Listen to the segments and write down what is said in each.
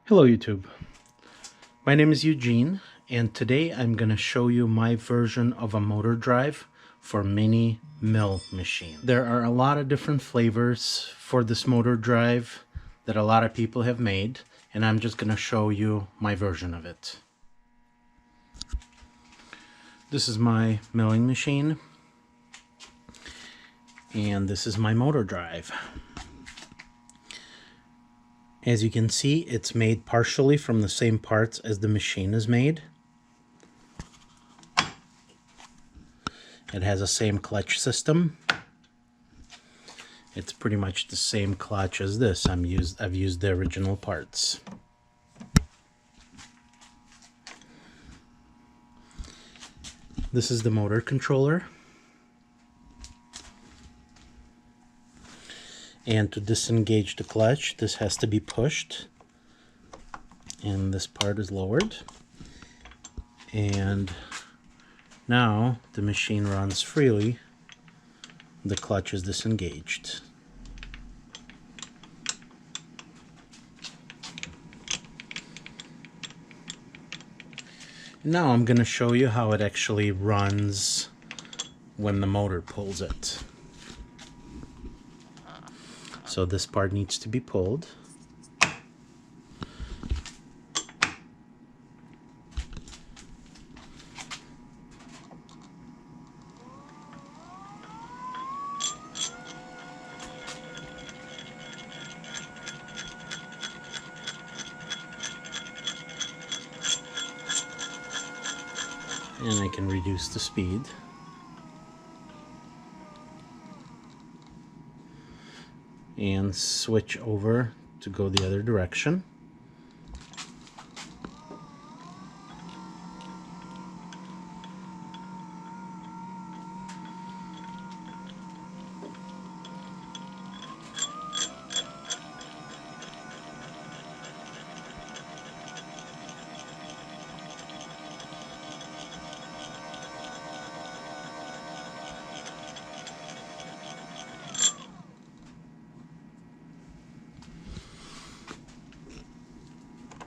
Hello YouTube, my name is Eugene and today I'm going to show you my version of a motor drive for mini mill machine. There are a lot of different flavors for this motor drive that a lot of people have made, and I'm just going to show you my version of it. This is my milling machine and this is my motor drive. As you can see, it's made partially from the same parts as the machine is made. It has the same clutch system. It's pretty much the same clutch as this. I've used the original parts. This is the motor controller. And to disengage the clutch, this has to be pushed, and this part is lowered, and now the machine runs freely. The clutch is disengaged. Now I'm going to show you how it actually runs when the motor pulls it. So this part needs to be pulled. And I can reduce the speed. And switch over to go the other direction.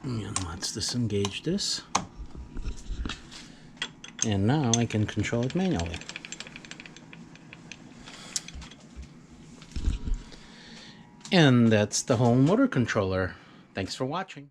And let's disengage this. And now I can control it manually. And that's the whole motor controller. Thanks for watching.